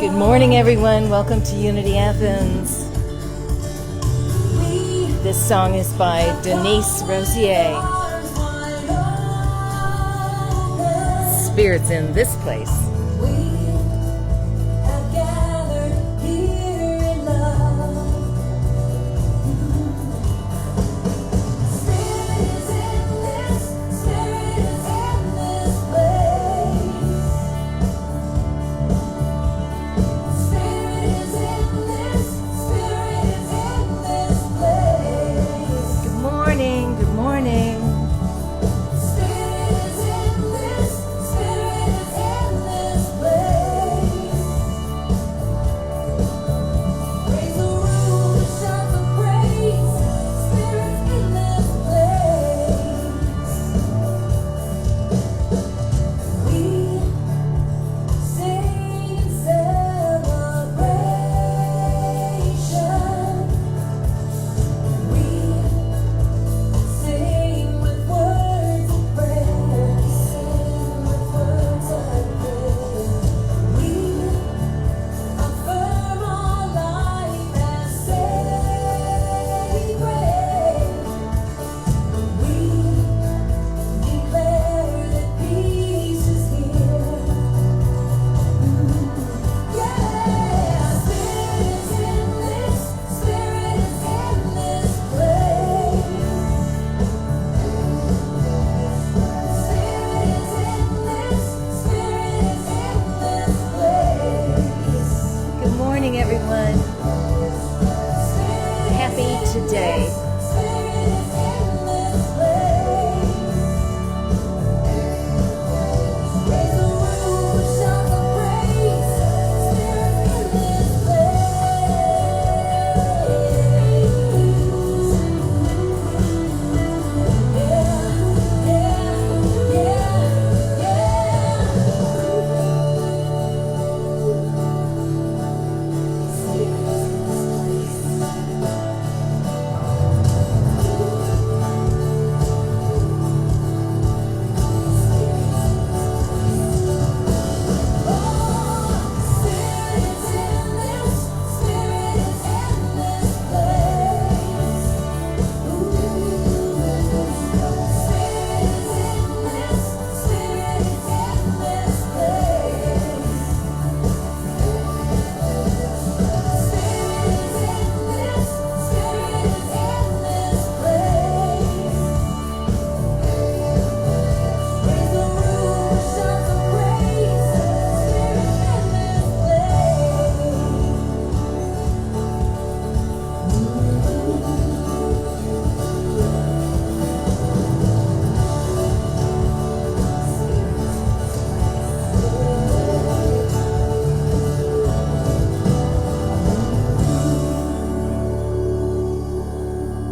Good morning, everyone. Welcome to Unity Athens. This song is by Denise Rosier. Spirits in this place. Good morning. Everyone, happy today.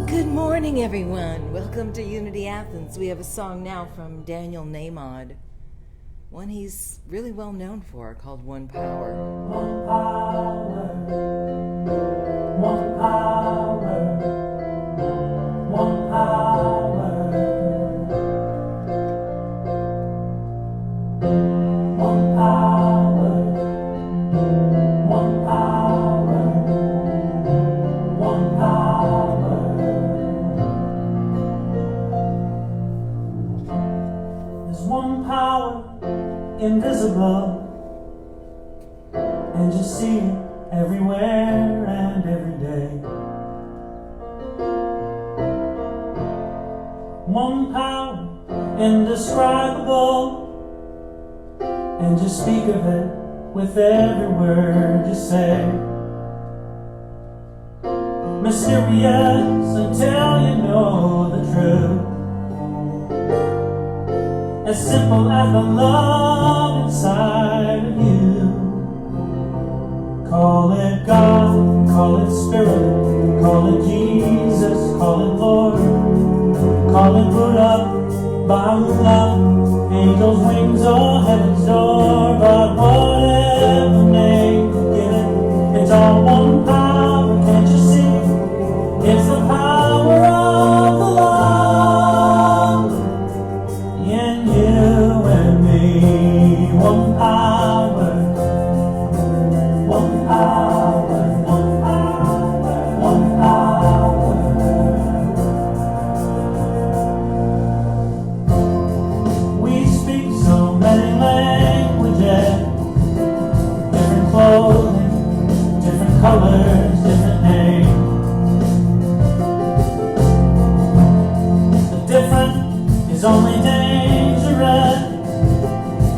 Good morning, everyone. Welcome to Unity Athens. We have a song now from Daniel Namod, one he's really well known for, called One Power. One power, one power, one power, one power, one power, one power. There's one power, invisible, and you see it everywhere and every day. One power, indescribable, and you speak of it with every word you say. Mysterious until you know the truth, as simple as the love inside of you. Call it God, call it Spirit, call it Jesus, call it Lord, call it Buddha, Baha'u'llah, angels' wings or heaven's door. But whatever name you give it, it's all one power, can't you see? It's the power of the love in you and me. One power, fighting languages, different clothing, different colors, different names. The different is only dangerous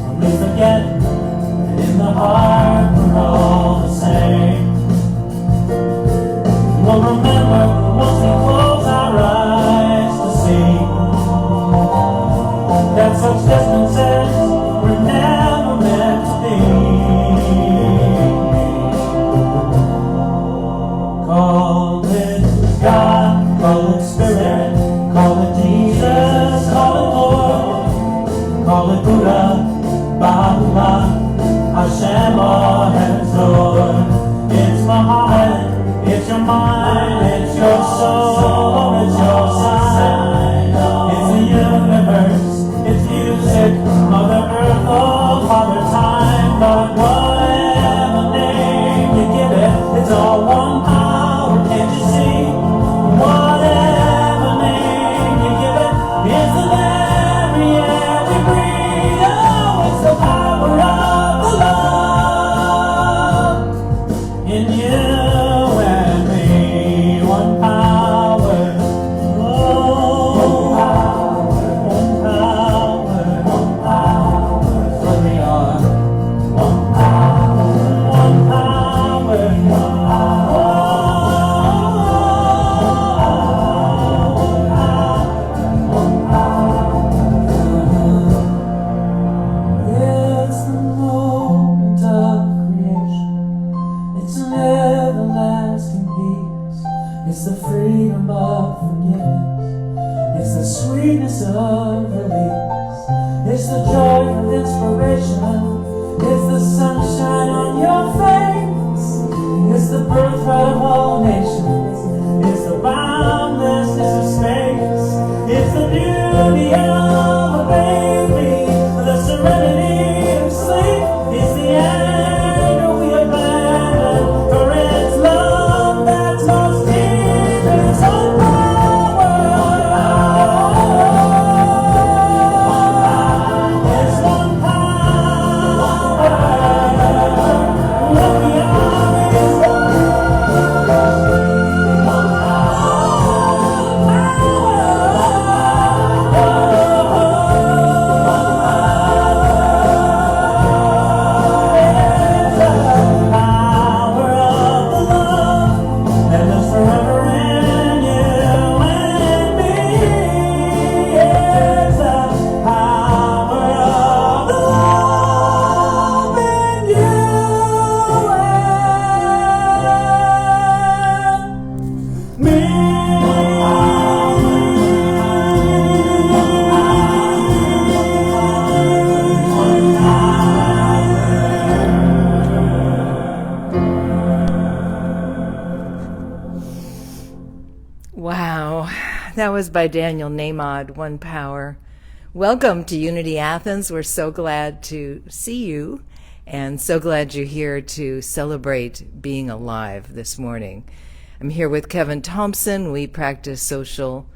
when we forget that in the heart we're all the same. We'll remember once we close our eyes to see that such distances were never meant to be. Call it God, call it Spirit, call it Jesus, call it Lord, call it Buddha, Baha'u'llah, Hashem or Heaven's door. It's Muhammad, it's your mind, it's your soul, it's your sign. It's the universe, it's music, Mother Earth, oh Father Time. But whatever name you give it, it's all one power, can't you see? Whatever name you give it, it's the very air we breathe. Oh, it's the power of the love in you and me. One power, oh, one power, one power, for we are one power, one power, one power, one power. It's the moment of creation. It's an everlasting peace. It's the freedom of forgiveness. It's the sweetness of release. It's the joy of inspiration. It's the sunshine on your face. It's the birthright of all nations. It's the boundlessness of space. It's the beauty of a baby. The serenity of sleep. It's the anger we abandon. For it's love that's most deep. It's all power. It's one power. What we are is one power of the love that lives forever in you and me. It's the power of the love in you and me. Wow, that was by Daniel Namod, One Power. Welcome to Unity Athens. We're so glad to see you and so glad you're here to celebrate being alive this morning. I'm here with Kevin Thompson. We practice social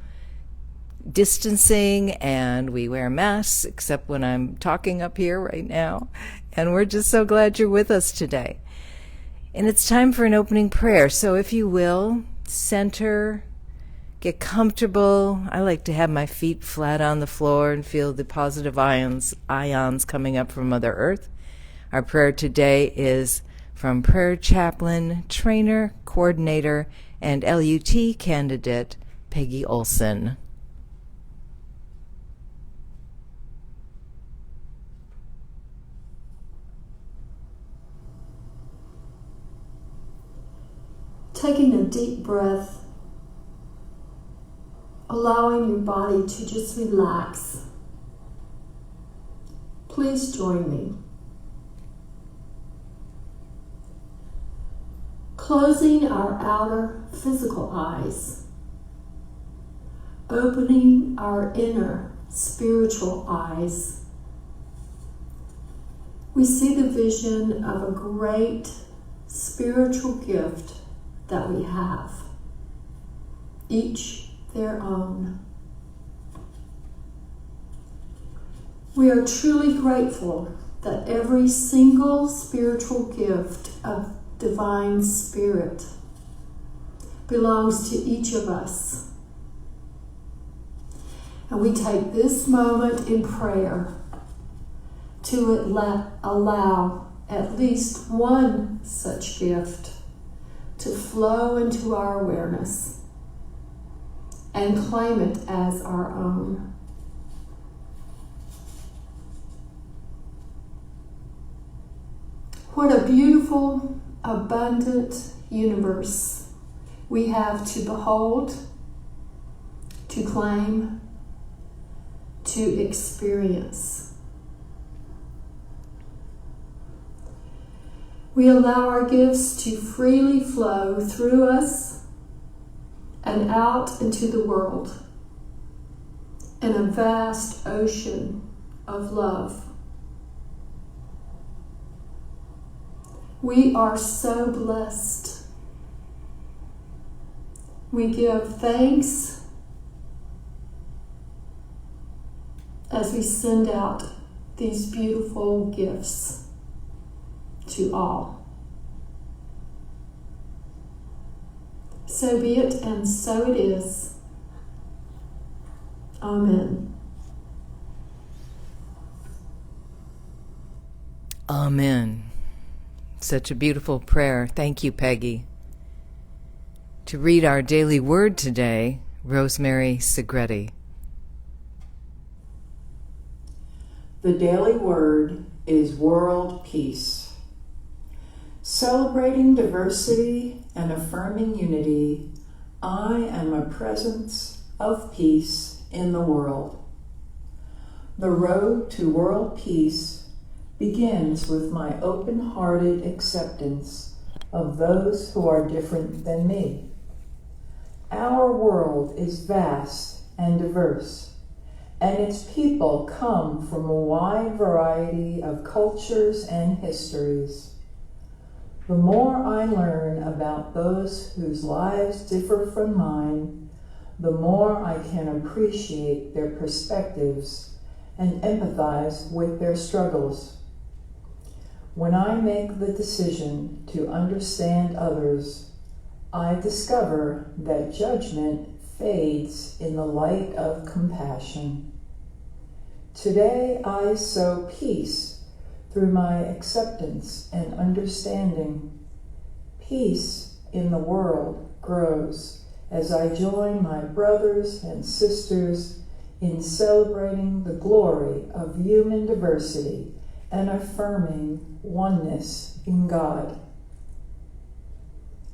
distancing and we wear masks except when I'm talking up here right now. And we're just so glad you're with us today. And it's time for an opening prayer. So if you will, center, get comfortable. I like to have my feet flat on the floor and feel the positive ions coming up from Mother Earth. Our prayer today is from prayer chaplain, trainer, coordinator, and LUT candidate Peggy Olson. Taking a deep breath, allowing your body to just relax. Please join me. Closing our outer physical eyes, opening our inner spiritual eyes. We see the vision of a great spiritual gift that we have, each their own. We are truly grateful that every single spiritual gift of divine spirit belongs to each of us. And we take this moment in prayer to allow at least one such gift to flow into our awareness and claim it as our own. What a beautiful, abundant universe we have to behold, to claim, to experience. We allow our gifts to freely flow through us and out into the world in a vast ocean of love. We are so blessed. We give thanks as we send out these beautiful gifts to all. So be it, and so it is. Amen. Amen. Such a beautiful prayer. Thank you, Peggy. To read our daily word today, Rosemary Segretti. The daily word is world peace. Celebrating diversity and affirming unity, I am a presence of peace in the world. The road to world peace begins with my open-hearted acceptance of those who are different than me. Our world is vast and diverse, and its people come from a wide variety of cultures and histories. The more I learn about those whose lives differ from mine, the more I can appreciate their perspectives and empathize with their struggles. When I make the decision to understand others, I discover that judgment fades in the light of compassion. Today I sow peace through my acceptance and understanding. Peace in the world grows as I join my brothers and sisters in celebrating the glory of human diversity and affirming oneness in God.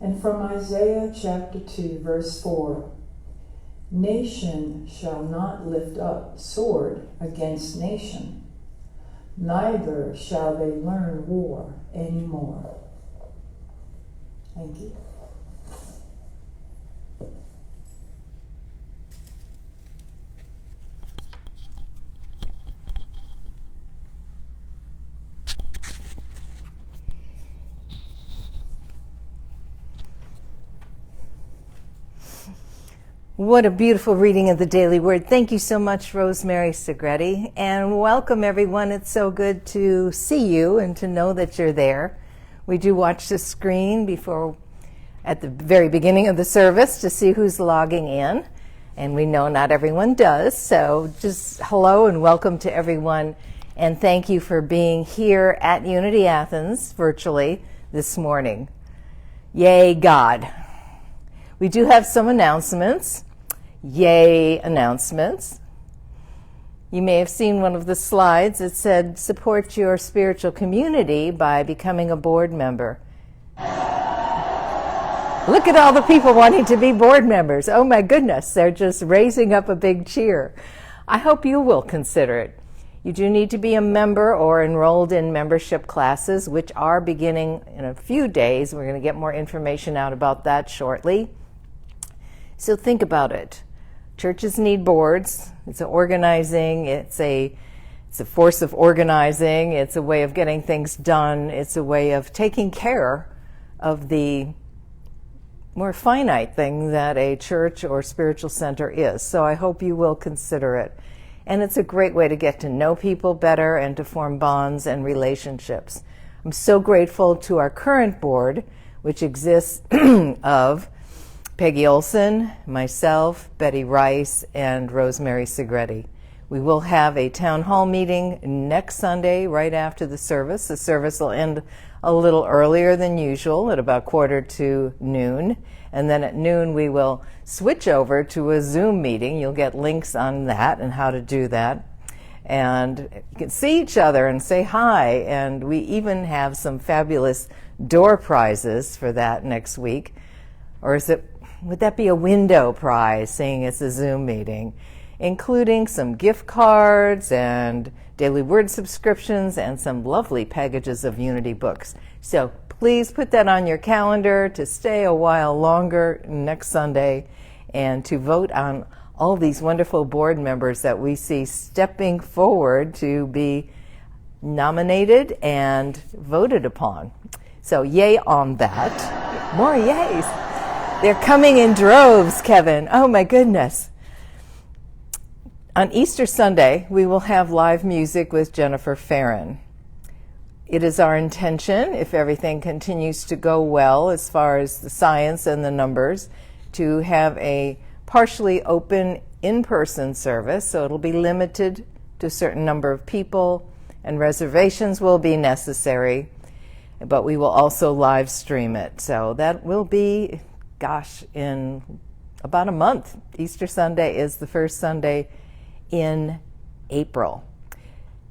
And from Isaiah chapter 2, verse 4, nation shall not lift up sword against nation, neither shall they learn war anymore. Thank you. What a beautiful reading of the Daily Word. Thank you so much, Rosemary Segretti, and welcome everyone. It's so good to see you and to know that you're there. We do watch the screen at the very beginning of the service to see who's logging in, and we know not everyone does, so just hello and welcome to everyone, and thank you for being here at Unity Athens virtually this morning. Yay, God. We do have some announcements. Yay, announcements. You may have seen one of the slides. It said, support your spiritual community by becoming a board member. Look at all the people wanting to be board members. Oh my goodness, they're just raising up a big cheer. I hope you will consider it. You do need to be a member or enrolled in membership classes, which are beginning in a few days. We're going to get more information out about that shortly. So think about it. Churches need boards. It's organizing. It's a force of organizing. It's a way of getting things done. It's a way of taking care of the more finite thing that a church or spiritual center is. So I hope you will consider it. And it's a great way to get to know people better and to form bonds and relationships. I'm so grateful to our current board, which exists of Peggy Olson, myself, Betty Rice, and Rosemary Segretti. We will have a town hall meeting next Sunday right after the service. The service will end a little earlier than usual at about 12:45. And then at noon we will switch over to a Zoom meeting. You'll get links on that and how to do that. And you can see each other and say hi. And we even have some fabulous door prizes for that next week. Or would that be a window prize, seeing it's a Zoom meeting? Including some gift cards and daily word subscriptions and some lovely packages of Unity books. So please put that on your calendar to stay a while longer next Sunday and to vote on all these wonderful board members that we see stepping forward to be nominated and voted upon. So yay on that. More yays. They're coming in droves, Kevin. Oh my goodness. On Easter Sunday, we will have live music with Jennifer Farron. It is our intention, if everything continues to go well as far as the science and the numbers, to have a partially open in-person service, so it'll be limited to a certain number of people, and reservations will be necessary, but we will also live stream it. So that will be, in about a month. Easter Sunday is the first Sunday in April.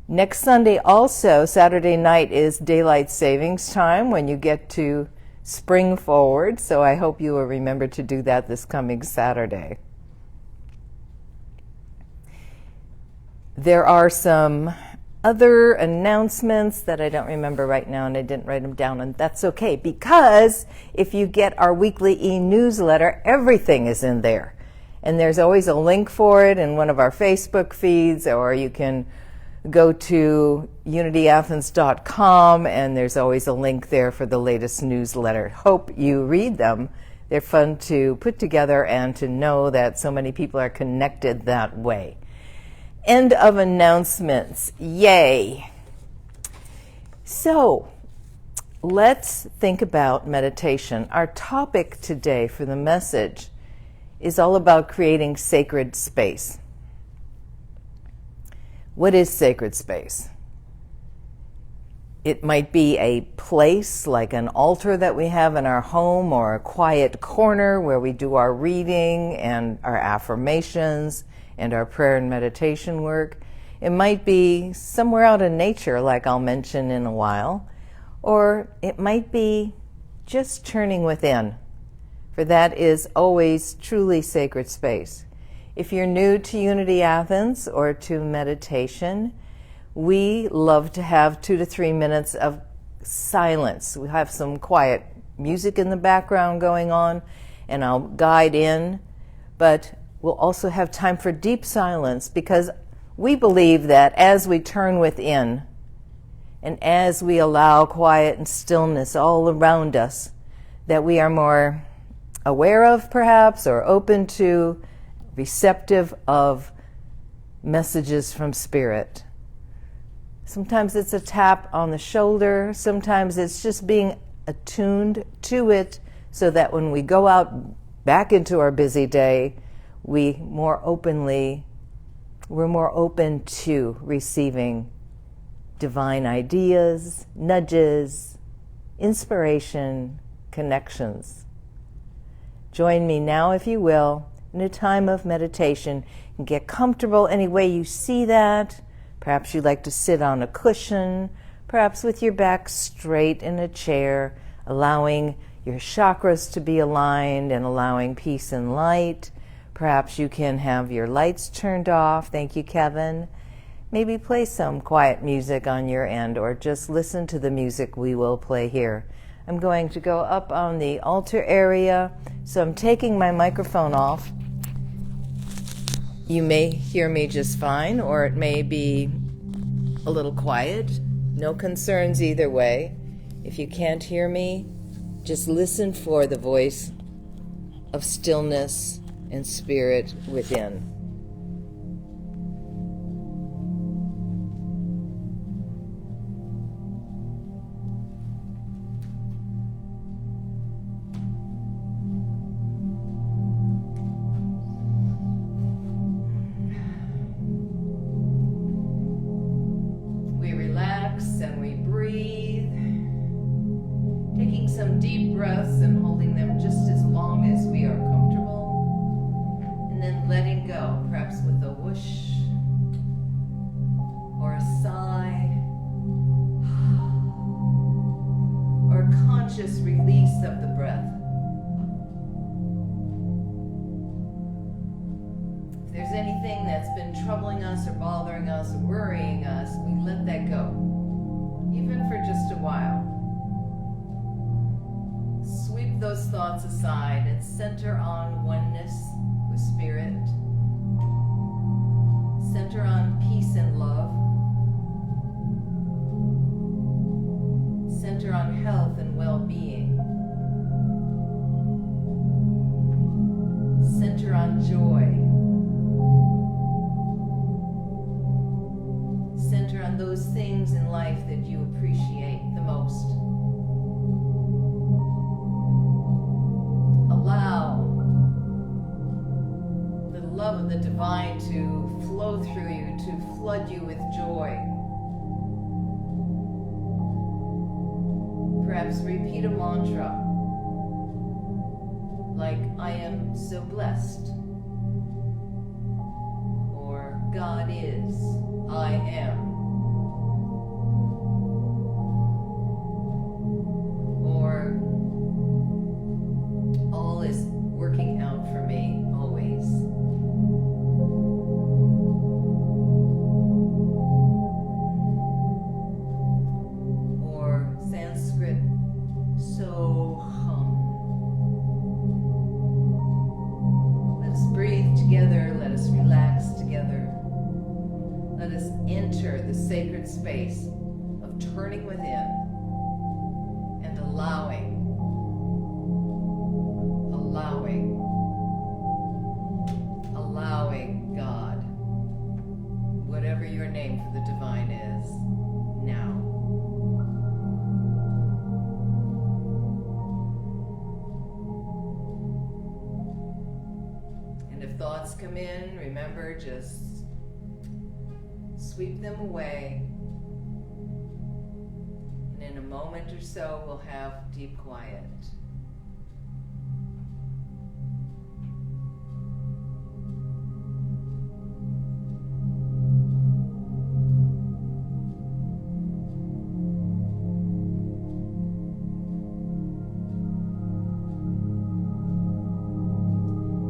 Next Sunday also, Saturday night, is daylight savings time when you get to spring forward, so I hope you will remember to do that this coming Saturday. There are some other announcements that I don't remember right now, and I didn't write them down, and that's okay, because if you get our weekly e-newsletter, everything is in there. And there's always a link for it in one of our Facebook feeds, or you can go to unityathens.com, and there's always a link there for the latest newsletter. Hope you read them. They're fun to put together and to know that so many people are connected that way. End of announcements. Yay. So let's think about meditation. Our topic today for the message is all about creating sacred space. What is sacred space? It might be a place like an altar that we have in our home, or a quiet corner where we do our reading and our affirmations and our prayer and meditation work. It might be somewhere out in nature, like I'll mention in a while, or it might be just turning within, for that is always truly sacred space. If you're new to Unity Athens or to meditation, we love to have 2 to 3 minutes of silence. We have some quiet music in the background going on, and I'll guide in, but we'll also have time for deep silence, because we believe that as we turn within and as we allow quiet and stillness all around us, that we are more aware of, perhaps, or open to, receptive of messages from Spirit. Sometimes it's a tap on the shoulder. Sometimes it's just being attuned to it, so that when we go out back into our busy day, we're more open to receiving divine ideas, nudges, inspiration, connections. Join me now, if you will, in a time of meditation, and get comfortable any way you see that. Perhaps you'd like to sit on a cushion, perhaps with your back straight in a chair, allowing your chakras to be aligned and allowing peace and light. Perhaps you can have your lights turned off. Thank you, Kevin. Maybe play some quiet music on your end, or just listen to the music we will play here. I'm going to go up on the altar area, so I'm taking my microphone off. You may hear me just fine, or it may be a little quiet. No concerns either way. If you can't hear me, just listen for the voice of stillness and spirit within. conscious release of the breath. If there's anything that's been troubling us or bothering us or worrying us, we let that go, even for just a while. Sweep those thoughts aside and center on oneness with Spirit. Center on peace and love. Center on health and well-being. Center on joy. Center on those things in life that you appreciate the most. Allow the love of the divine to flow through you, to flood you with joy. Perhaps repeat a mantra like, I am so blessed, or God is, I am, or all is working out for me always. Or Sanskrit, so hum. Let us breathe together, let us relax together. Let us enter the sacred space of turning within and allowing God, whatever your name for the divine is, now. And if thoughts come in, remember, just sweep them away. And in a moment or so, we'll have deep quiet.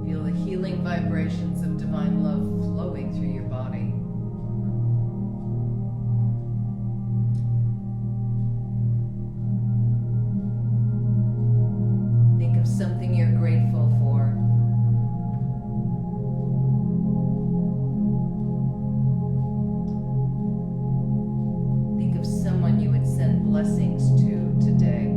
Feel the healing vibrations of divine love flowing through your body. Think of something you're grateful for. Think of someone you would send blessings to today.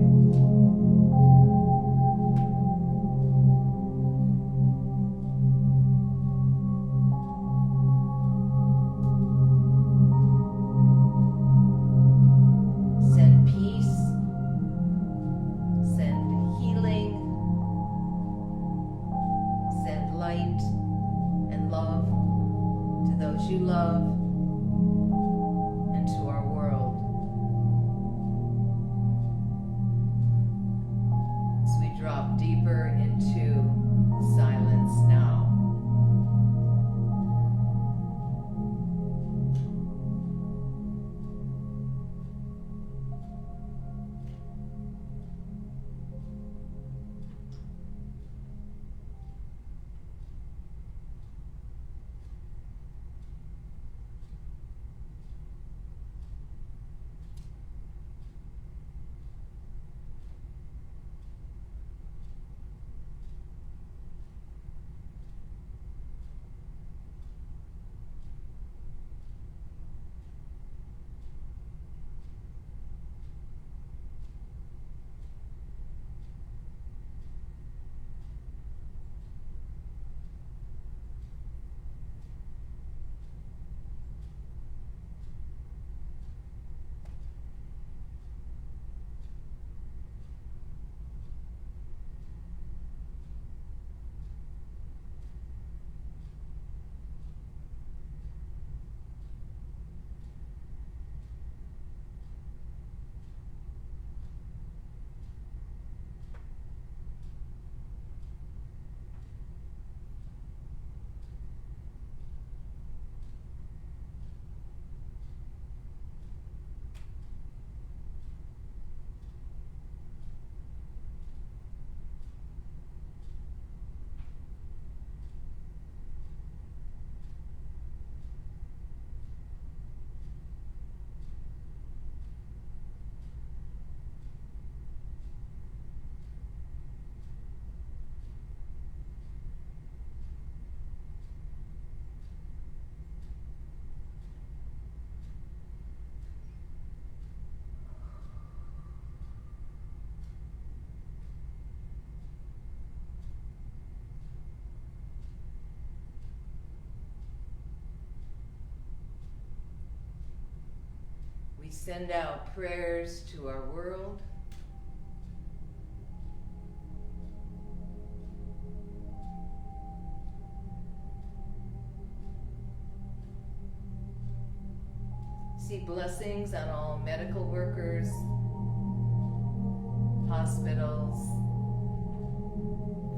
Send peace, send healing, send light and love to those you love and to our world. We send out prayers to our world. See blessings on all medical workers, hospitals,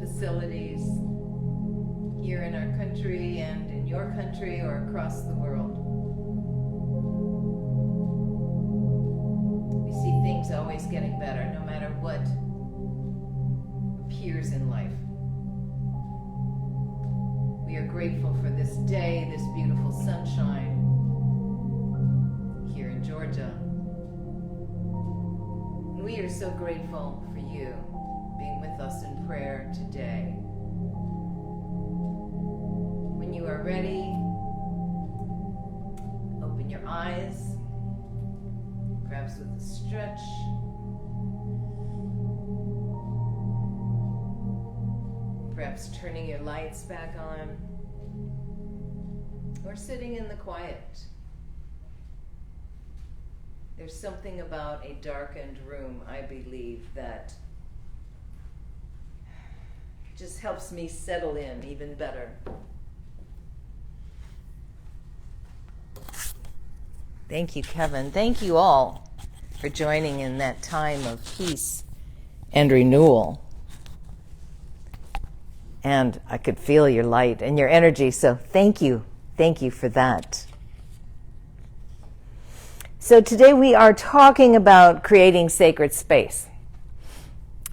facilities, here in our country and in your country or across the world. We see things always getting better, no matter what appears in life. We are grateful for this day, this beautiful sunshine here in Georgia. And we are so grateful for you being with us in prayer today. When you are ready, open your eyes, perhaps with a stretch. Perhaps turning your lights back on, or sitting in the quiet. There's something about a darkened room, I believe, that just helps me settle in even better. Thank you, Kevin. Thank you all for joining in that time of peace and renewal. And I could feel your light and your energy, so thank you. Thank you for that. So today we are talking about creating sacred space.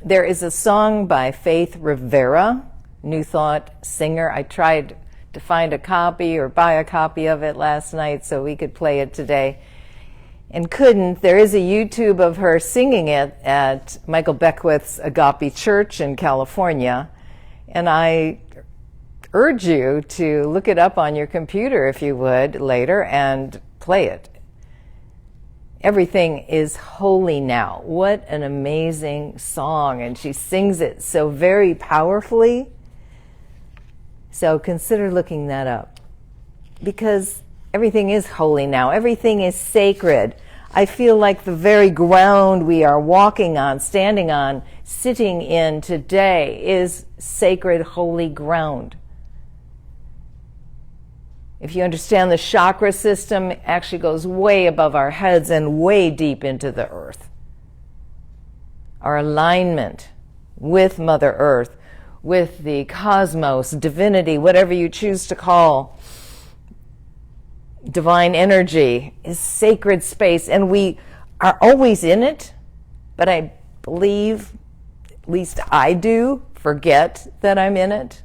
There is a song by Faith Rivera, New Thought singer. I tried to find a copy or buy a copy of it last night so we could play it today and couldn't. There is a YouTube of her singing it at Michael Beckwith's Agape Church in California, and I urge you to look it up on your computer if you would later and play it. Everything is holy now. What an amazing song, and she sings it so very powerfully. So consider looking that up, because everything is holy now. Everything is sacred. I feel like the very ground we are walking on, standing on, sitting in today is sacred, holy ground. If you understand the chakra system, it actually goes way above our heads and way deep into the earth. Our alignment with Mother Earth, with the cosmos, divinity, whatever you choose to call divine energy, is sacred space, and we are always in it, but I believe, at least I do, forget that I'm in it.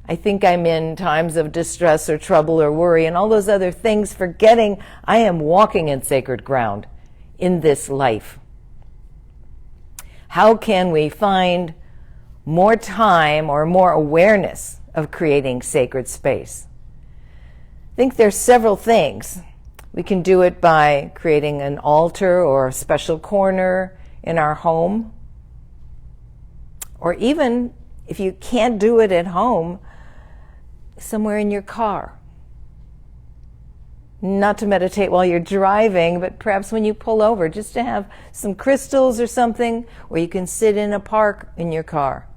I think I'm in times of distress or trouble or worry and all those other things, forgetting I am walking in sacred ground in this life. How can we find more time or more awareness of creating sacred space? I think there's several things. We can do it by creating an altar or a special corner in our home. Or even, if you can't do it at home, somewhere in your car. Not to meditate while you're driving, but perhaps when you pull over, just to have some crystals or something where you can sit in a park in your car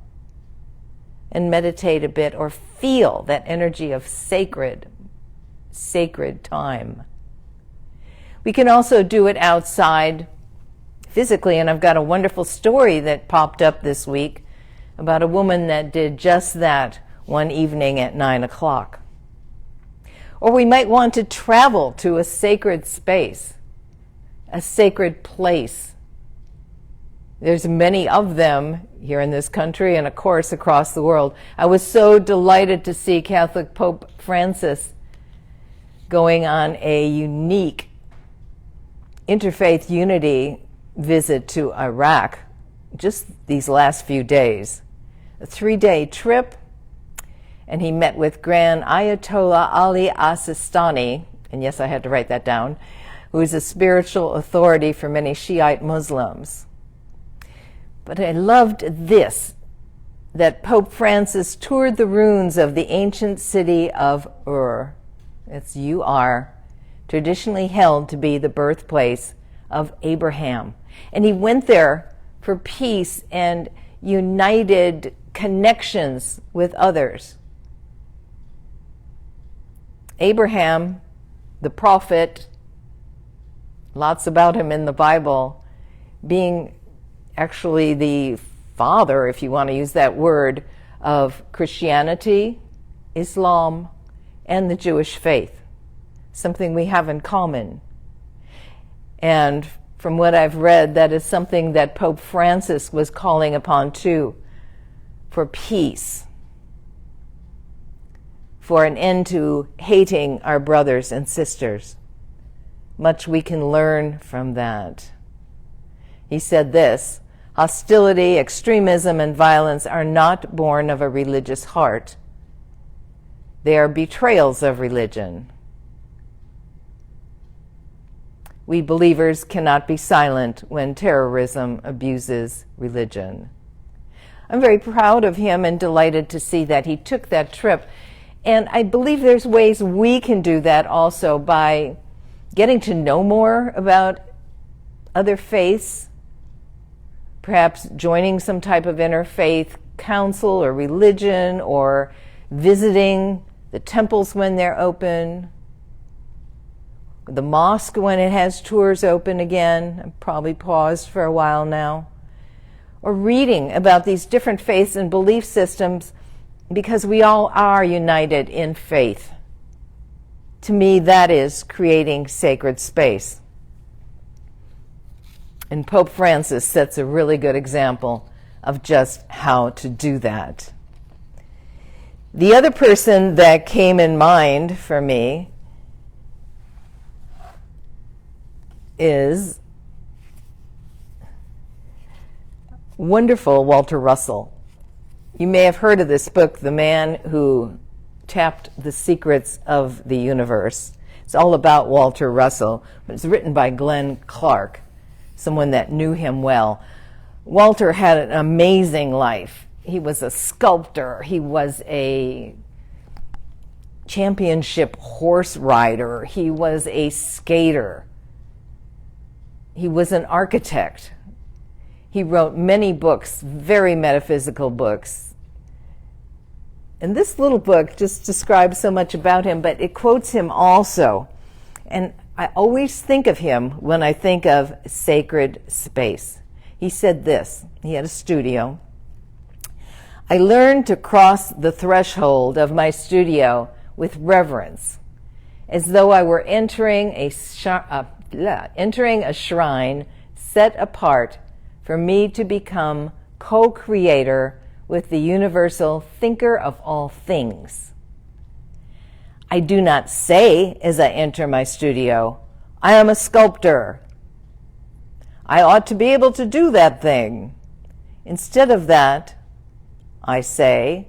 and meditate a bit or feel that energy of sacred time. We can also do it outside physically, and I've got a wonderful story that popped up this week about a woman that did just that one evening at 9 o'clock. Or we might want to travel to a sacred space, a sacred place. There's many of them here in this country and, of course, across the world. I was so delighted to see Catholic Pope Francis going on a unique interfaith unity visit to Iraq just these last few days. A 3-day trip. And he met with Grand Ayatollah Ali Sistani, and yes, I had to write that down, who is a spiritual authority for many Shiite Muslims. But I loved this, that Pope Francis toured the ruins of the ancient city of Ur, that's U-R, traditionally held to be the birthplace of Abraham. And he went there for peace and united connections with others. Abraham, the prophet, lots about him in the Bible, being actually the father, if you want to use that word, of Christianity, Islam, and the Jewish faith, something we have in common. And from what I've read, that is something that Pope Francis was calling upon too, for peace, for an end to hating our brothers and sisters. Much we can learn from that. He said this: hostility, extremism, and violence are not born of a religious heart. They are betrayals of religion. We believers cannot be silent when terrorism abuses religion. I'm very proud of him and delighted to see that he took that trip. And I believe there's ways we can do that also by getting to know more about other faiths, perhaps joining some type of interfaith council or religion, or visiting the temples when they're open, the mosque when it has tours open again. I've probably paused for a while now. Or reading about these different faiths and belief systems, because we all are united in faith. To me, that is creating sacred space. And Pope Francis sets a really good example of just how to do that. The other person that came in mind for me is wonderful Walter Russell. You may have heard of this book, The Man Who Tapped the Secrets of the Universe. It's all about Walter Russell, but it's written by Glenn Clark, someone that knew him well. Walter had an amazing life. He was a sculptor. He was a championship horse rider. He was a skater. He was an architect. He wrote many books, very metaphysical books. And this little book just describes so much about him, but it quotes him also. And I always think of him when I think of sacred space. He said this. He had a studio. I learned to cross the threshold of my studio with reverence, as though I were entering a shrine set apart for me to become co-creator with the universal thinker of all things. I do not say as I enter my studio, I am a sculptor. I ought to be able to do that thing. Instead of that, I say,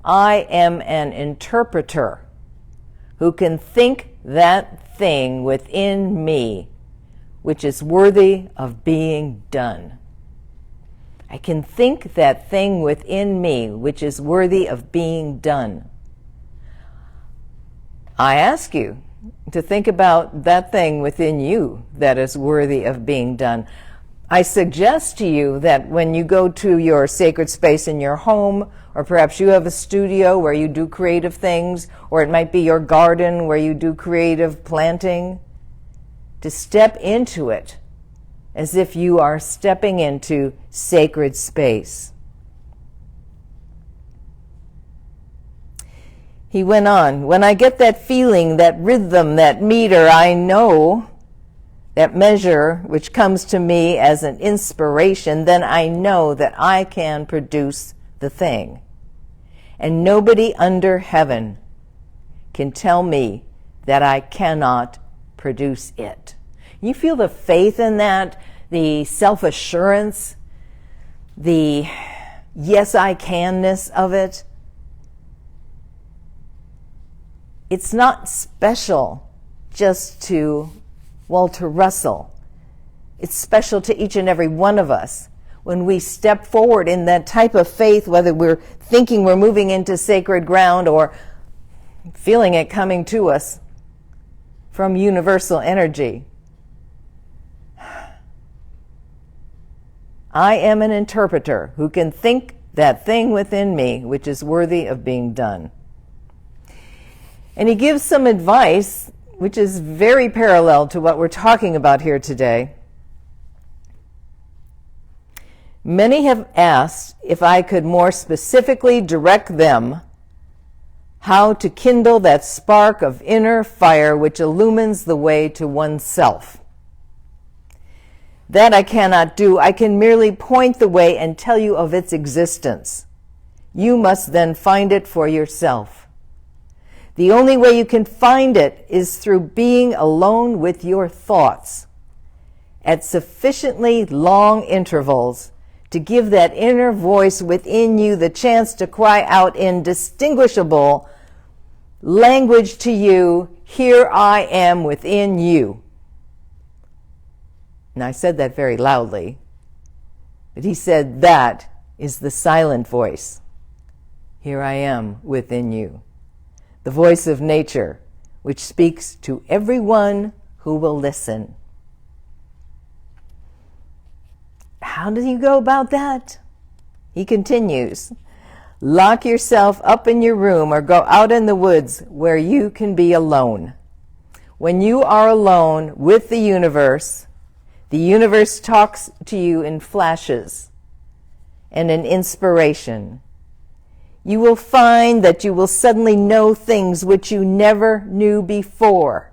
I am an interpreter who can think that thing within me which is worthy of being done. I can think that thing within me which is worthy of being done. I ask you to think about that thing within you that is worthy of being done. I suggest to you that when you go to your sacred space in your home, or perhaps you have a studio where you do creative things, or it might be your garden where you do creative planting, to step into it as if you are stepping into sacred space. He went on, when I get that feeling, that rhythm, that meter, I know, that measure which comes to me as an inspiration, then I know that I can produce the thing. And nobody under heaven can tell me that I cannot produce it. You feel the faith in that, the self-assurance, the yes I can-ness of it. It's not special just to Walter Russell. It's special to each and every one of us when we step forward in that type of faith, whether we're thinking we're moving into sacred ground or feeling it coming to us. from universal energy. I am an interpreter who can think that thing within me which is worthy of being done. And he gives some advice which is very parallel to what we're talking about here today. Many have asked if I could more specifically direct them how to kindle that spark of inner fire which illumines the way to oneself. That I cannot do. I can merely point the way and tell you of its existence. You must then find it for yourself. The only way you can find it is through being alone with your thoughts at sufficiently long intervals to give that inner voice within you the chance to cry out in distinguishable language to you, "Here I am within you." And I said that very loudly, but he said that is the silent voice. Here I am within you. The voice of nature, which speaks to everyone who will listen. How do you go about that? He continues, lock yourself up in your room or go out in the woods where you can be alone. When you are alone with the universe talks to you in flashes and in inspiration. You will find that you will suddenly know things which you never knew before.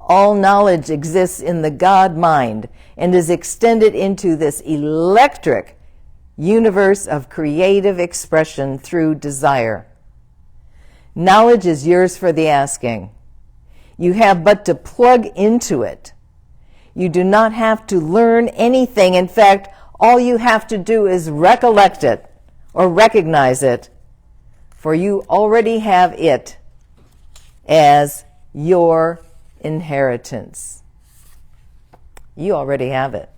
All knowledge exists in the God mind and is extended into this electric universe of creative expression through desire. Knowledge is yours for the asking. You have but to plug into it. You do not have to learn anything. In fact, all you have to do is recollect it or recognize it, for you already have it as your inheritance. You already have it.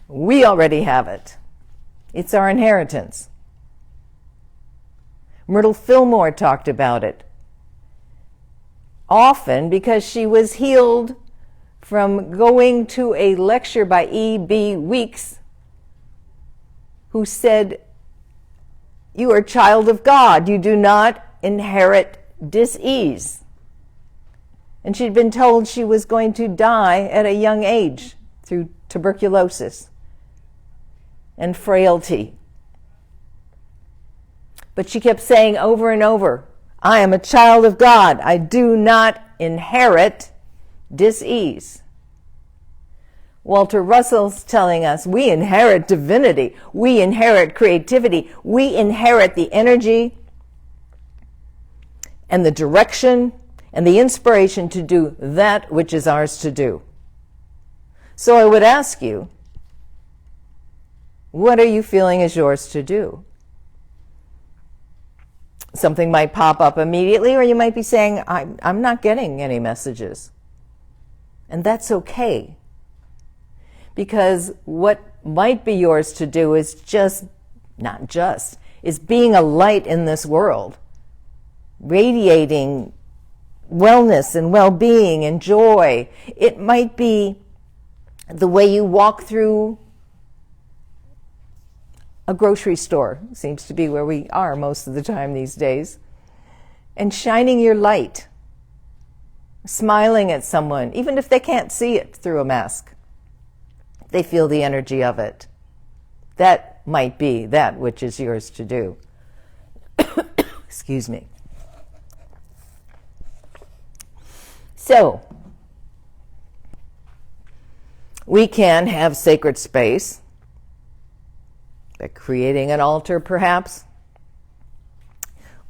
We already have it. It's our inheritance. Myrtle Fillmore talked about it often because she was healed from going to a lecture by E.B. Weeks, who said, "You are a child of God. You do not inherit dis-ease." And she'd been told she was going to die at a young age through tuberculosis and frailty. But she kept saying over and over, "I am a child of God. I do not inherit dis-ease." Walter Russell's telling us we inherit divinity, we inherit creativity, we inherit the energy and the direction and the inspiration to do that which is ours to do. So I would ask you, what are you feeling is yours to do? Something might pop up immediately, or you might be saying, I'm not getting any messages. And that's okay. Because what might be yours to do is is being a light in this world, radiating wellness and well-being and joy. It might be the way you walk through a grocery store, seems to be where we are most of the time these days, and shining your light, smiling at someone, even if they can't see it through a mask. They feel the energy of it. That might be that which is yours to do. Excuse me. So, we can have sacred space by creating an altar, perhaps,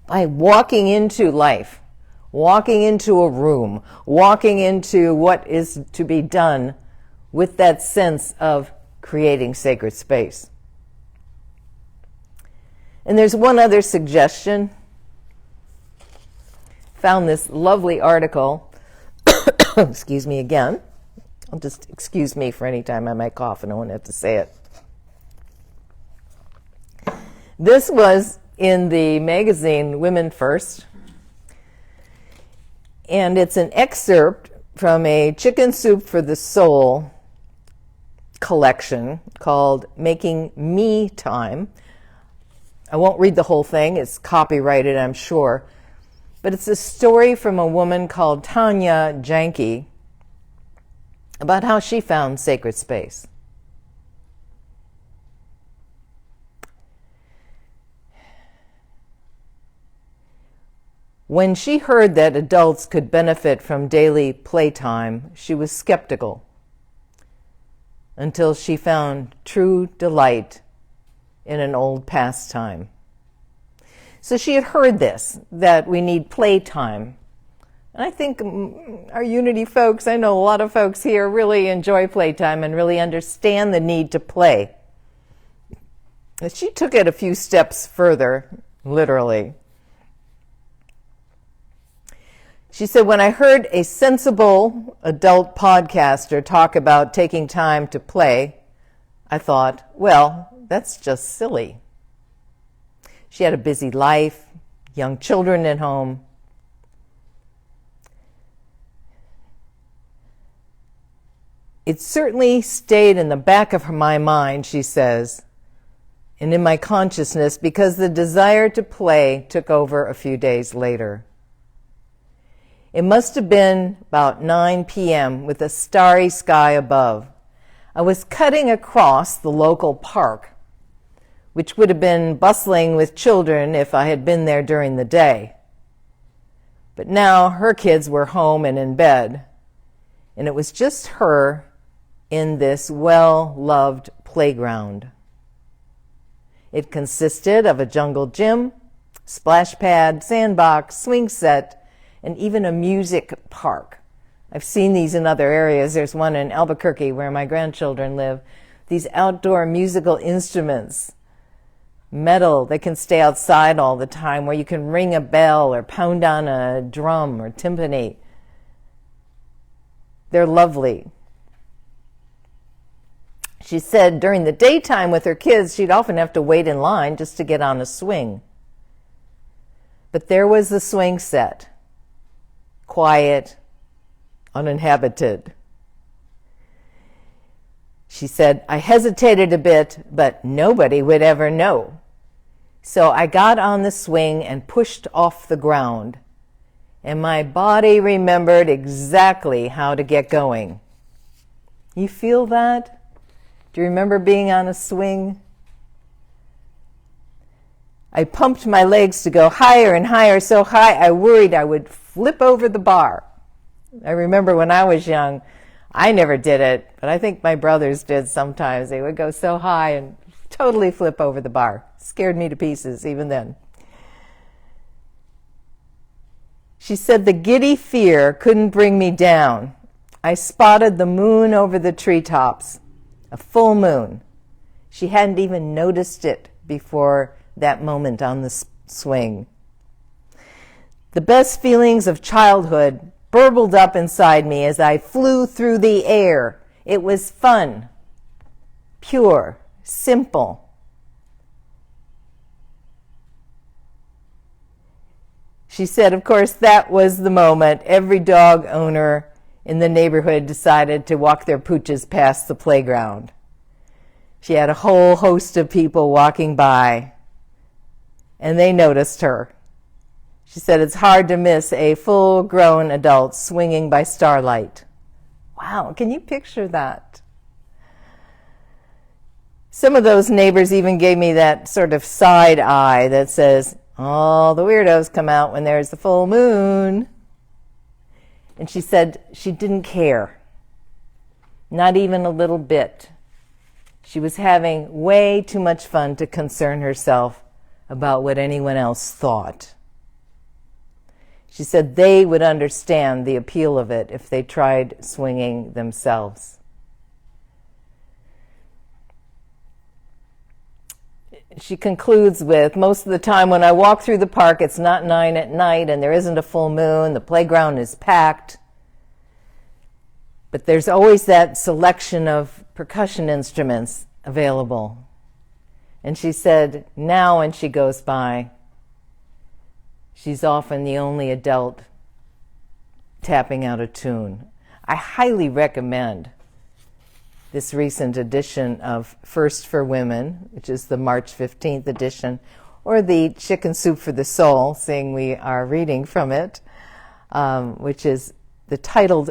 by walking into life, walking into a room, walking into what is to be done with that sense of creating sacred space. And there's one other suggestion. Found this lovely article. Excuse me again. I'll just excuse me for any time I might cough and I won't have to say it. This was in the magazine Women First. And it's an excerpt from a Chicken Soup for the Soul collection called Making Me Time. I won't read the whole thing. It's copyrighted, I'm sure. But it's a story from a woman called Tanya Janke about how she found sacred space. When she heard that adults could benefit from daily playtime, she was skeptical until she found true delight in an old pastime. So she had heard this, that we need playtime. And I think our Unity folks, I know a lot of folks here really enjoy playtime and really understand the need to play. But she took it a few steps further, literally. She said, when I heard a sensible adult podcaster talk about taking time to play, I thought, well, that's just silly. She had a busy life, young children at home. It certainly stayed in the back of my mind, she says, and in my consciousness because the desire to play took over a few days later. It must have been about 9 p.m. with a starry sky above. I was cutting across the local park, which would have been bustling with children if I had been there during the day. But now her kids were home and in bed, and it was just her in this well-loved playground. It consisted of a jungle gym, splash pad, sandbox, swing set, and even a music park. I've seen these in other areas. There's one in Albuquerque where my grandchildren live. These outdoor musical instruments, metal, they can stay outside all the time, where you can ring a bell or pound on a drum or timpani. They're lovely. She said during the daytime with her kids, she'd often have to wait in line just to get on a swing. But there was the swing set. Quiet, uninhabited. She said, I hesitated a bit, but nobody would ever know. So I got on the swing and pushed off the ground, and my body remembered exactly how to get going. You feel that? Do you remember being on a swing? I pumped my legs to go higher and higher, so high I worried I would flip over the bar. I remember when I was young, I never did it, but I think my brothers did sometimes. They would go so high and totally flip over the bar. Scared me to pieces even then. She said the giddy fear couldn't bring me down. I spotted the moon over the treetops, a full moon. She hadn't even noticed it before that moment on the swing. The best feelings of childhood burbled up inside me as I flew through the air. It was fun, pure, simple. She said, of course, that was the moment every dog owner in the neighborhood decided to walk their pooches past the playground. She had a whole host of people walking by, and they noticed her. She said it's hard to miss a full-grown adult swinging by starlight. Wow, can you picture that? Some of those neighbors even gave me that sort of side eye that says, all the weirdos come out when there's the full moon. And she said she didn't care, not even a little bit. She was having way too much fun to concern herself about what anyone else thought. She said they would understand the appeal of it if they tried swinging themselves. She concludes with, most of the time when I walk through the park, it's not 9 at night and there isn't a full moon. The playground is packed. But there's always that selection of percussion instruments available. And she said now when she goes by, she's often the only adult tapping out a tune. I highly recommend this recent edition of First for Women, which is the March 15th edition, or the Chicken Soup for the Soul, seeing we are reading from it, which is the titled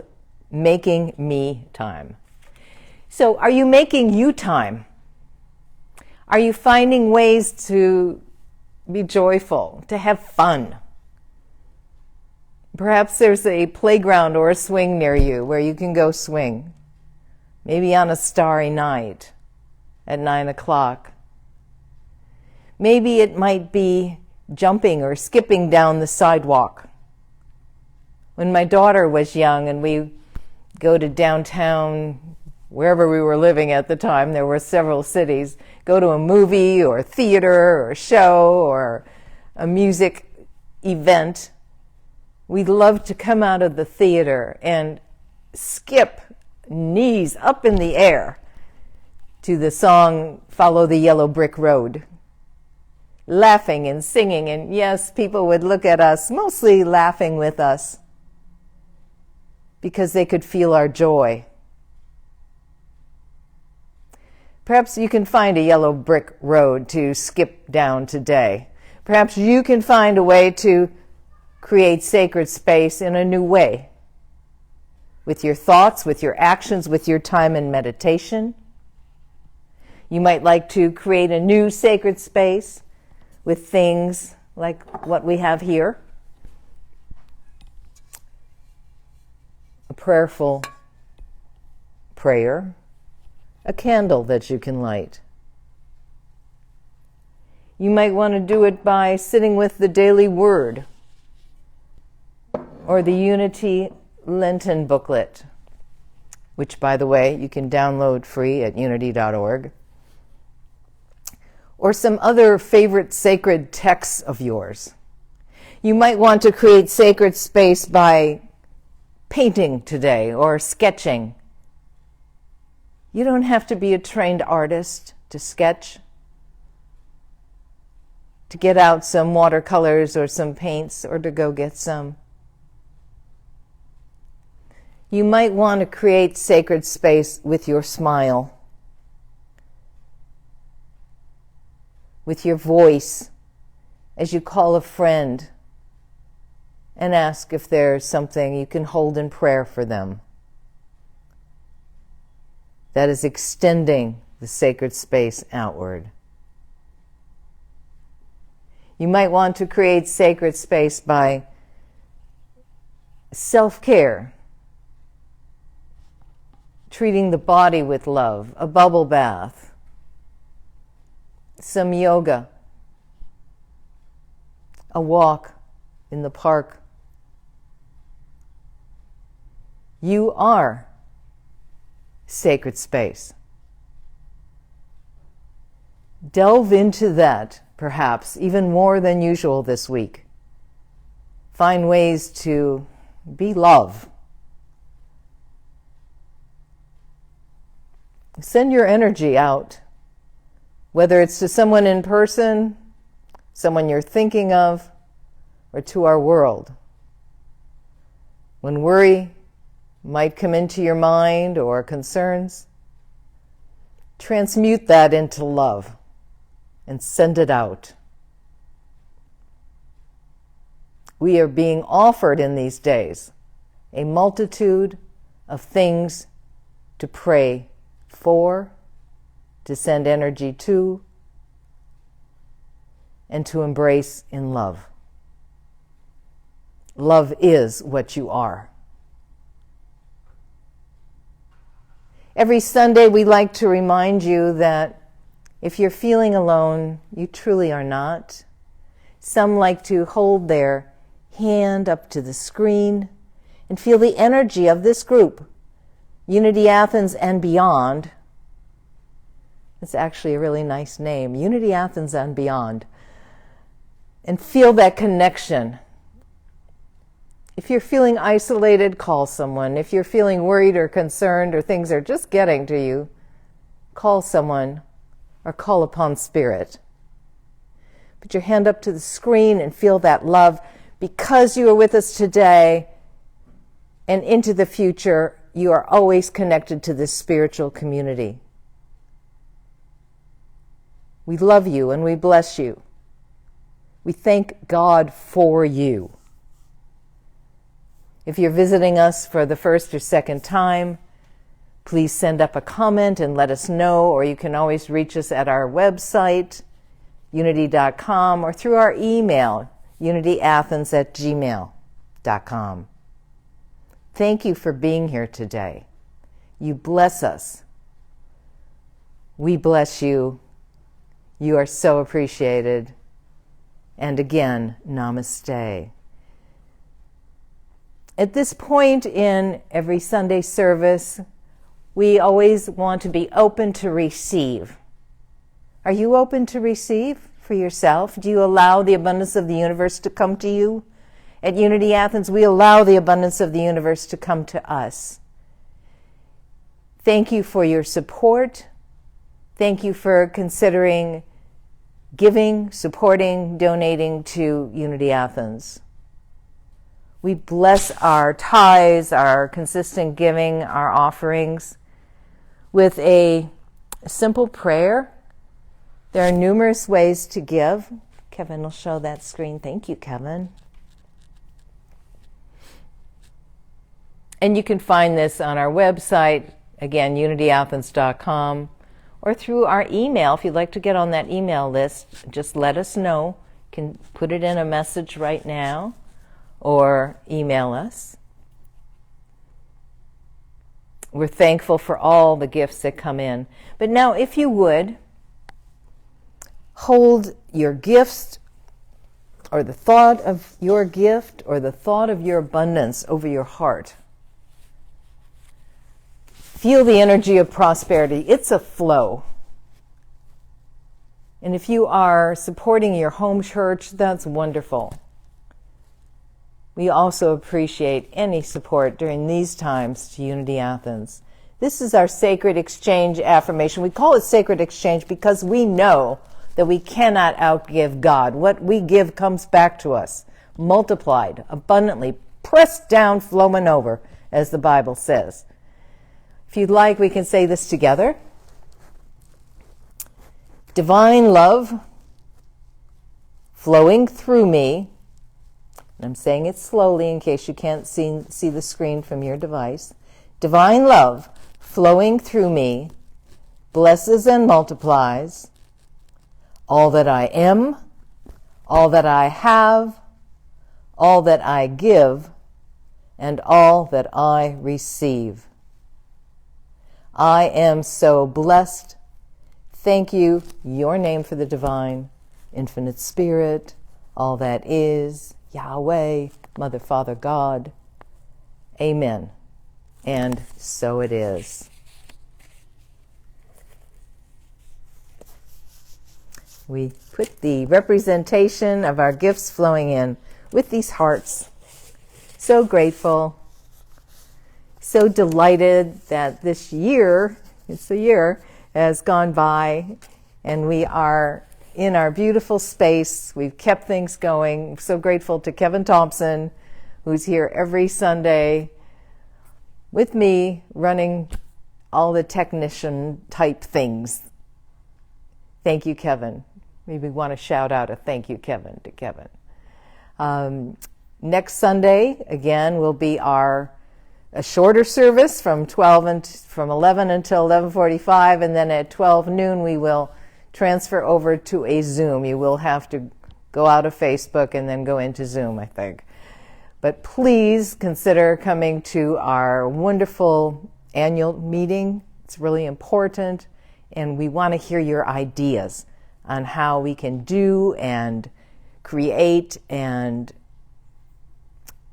Making Me Time. So are you making you time? Are you finding ways to be joyful, to have fun? Perhaps there's a playground or a swing near you where you can go swing. Maybe on a starry night at 9 o'clock. Maybe it might be jumping or skipping down the sidewalk. When my daughter was young and we go to downtown, wherever we were living at the time, there were several cities, go to a movie or a theater or a show or a music event, we'd love to come out of the theater and skip, knees up in the air, to the song Follow the Yellow Brick Road, laughing and singing. And yes, people would look at us, mostly laughing with us, because they could feel our joy. Perhaps you can find a yellow brick road to skip down today. Perhaps you can find a way to create sacred space in a new way, with your thoughts, with your actions, with your time in meditation. You might like to create a new sacred space with things like what we have here. A prayerful prayer, a candle that you can light. You might want to do it by sitting with the daily word or the Unity Lenten booklet, which, by the way, you can download free at unity.org, or some other favorite sacred texts of yours. You might want to create sacred space by painting today or sketching. You don't have to be a trained artist to sketch, to get out some watercolors or some paints or to go get some. You might want to create sacred space with your smile, with your voice as you call a friend and ask if there's something you can hold in prayer for them. That is extending the sacred space outward. You might want to create sacred space by self-care, treating the body with love, a bubble bath, some yoga, a walk in the park. You are sacred space. Delve into that, perhaps, even more than usual this week. Find ways to be love. Send your energy out, whether it's to someone in person, someone you're thinking of, or to our world. When worry might come into your mind or concerns, transmute that into love and send it out. We are being offered in these days a multitude of things to pray for, to send energy to, and to embrace in love. Love is what you are. Every Sunday we like to remind you that if you're feeling alone, you truly are not. Some like to hold their hand up to the screen and feel the energy of this group, Unity Athens and Beyond. It's actually a really nice name, Unity Athens and Beyond. And feel that connection. If you're feeling isolated, call someone. If you're feeling worried or concerned or things are just getting to you, call someone or call upon Spirit. Put your hand up to the screen and feel that love. Because you are with us today, and into the future, you are always connected to this spiritual community. We love you and we bless you. We thank God for you. If you're visiting us for the first or second time, please send up a comment and let us know, or you can always reach us at our website, unity.com, or through our email, unityathens@gmail.com. Thank you for being here today. You bless us. We bless you. You are so appreciated. And again, namaste. At this point in every Sunday service, we always want to be open to receive. Are you open to receive for yourself? Do you allow the abundance of the universe to come to you? At Unity Athens, we allow the abundance of the universe to come to us. Thank you for your support. Thank you for considering giving, supporting, donating to Unity Athens. We bless our tithes, our consistent giving, our offerings with a simple prayer. There are numerous ways to give. Kevin will show that screen. Thank you, Kevin. And you can find this on our website, again, unityathens.com, or through our email. If you'd like to get on that email list, just let us know. You can put it in a message right now or email us. We're thankful for all the gifts that come in. But now, if you would, hold your gifts or the thought of your gift or the thought of your abundance over your heart. Feel the energy of prosperity. It's a flow. And if you are supporting your home church, that's wonderful. We also appreciate any support during these times to Unity Athens. This is our sacred exchange affirmation. We call it sacred exchange because we know that we cannot outgive God. What we give comes back to us, multiplied, abundantly, pressed down, flowing over, as the Bible says. If you'd like, we can say this together. Divine love flowing through me, and I'm saying it slowly in case you can't see the screen from your device. Divine love flowing through me blesses and multiplies all that I am, all that I have, all that I give, and all that I receive. I am so blessed. Thank you, your name for the divine, infinite spirit, all that is, Yahweh, Mother, Father, God. Amen. And so it is. We put the representation of our gifts flowing in with these hearts. So grateful. So delighted that this year, it's a year, has gone by and we are in our beautiful space. We've kept things going. So grateful to Kevin Thompson, who's here every Sunday with me running all the technician type things. Thank you, Kevin. Maybe we want to shout out a thank you, Kevin, to Kevin. Next Sunday, again, will be a shorter service from 11 until 11:45, and then at 12 noon we will transfer over to a Zoom. You will have to go out of Facebook and then go into Zoom, I think. But please consider coming to our wonderful annual meeting. It's really important, and we want to hear your ideas on how we can do and create and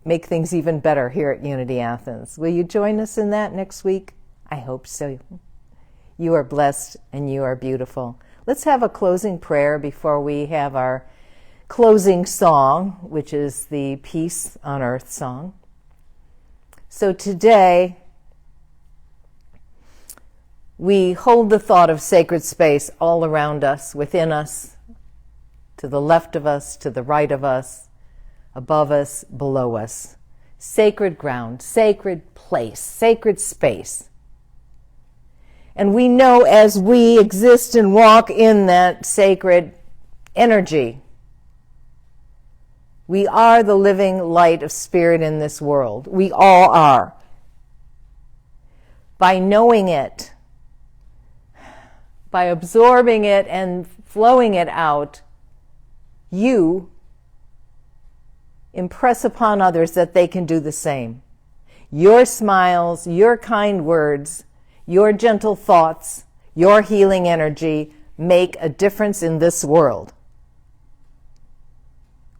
make things even better here at Unity Athens. Will you join us in that next week? I hope so. You are blessed and you are beautiful. Let's have a closing prayer before we have our closing song, which is the Peace on Earth song. So today, we hold the thought of sacred space all around us, within us, to the left of us, to the right of us, above us, below us. sacred ground, sacred place, sacred space. And we know as we exist and walk in that sacred energy, we are the living light of spirit in this world. We all are. By knowing it, by absorbing it and flowing it out, you impress upon others that they can do the same. Your smiles, your kind words, your gentle thoughts, your healing energy make a difference in this world.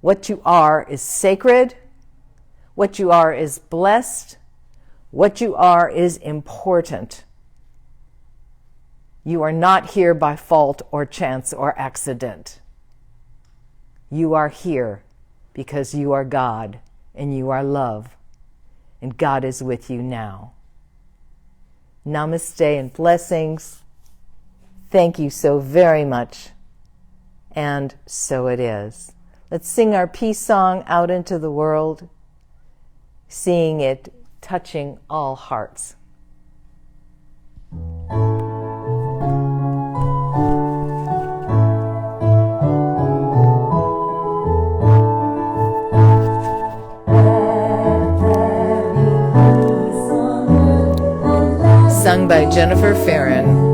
What you are is sacred. What you are is blessed. What you are is important. You are not here by fault or chance or accident. You are here because you are God and you are love, and God is with you now. Namaste and blessings. Thank you so very much. And so it is. Let's sing our peace song out into the world, seeing it touching all hearts. Sung by Jennifer Farron.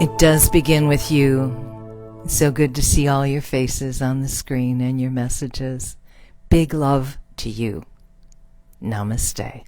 It does begin with you. It's so good to see all your faces on the screen and your messages. Big love to you. Namaste.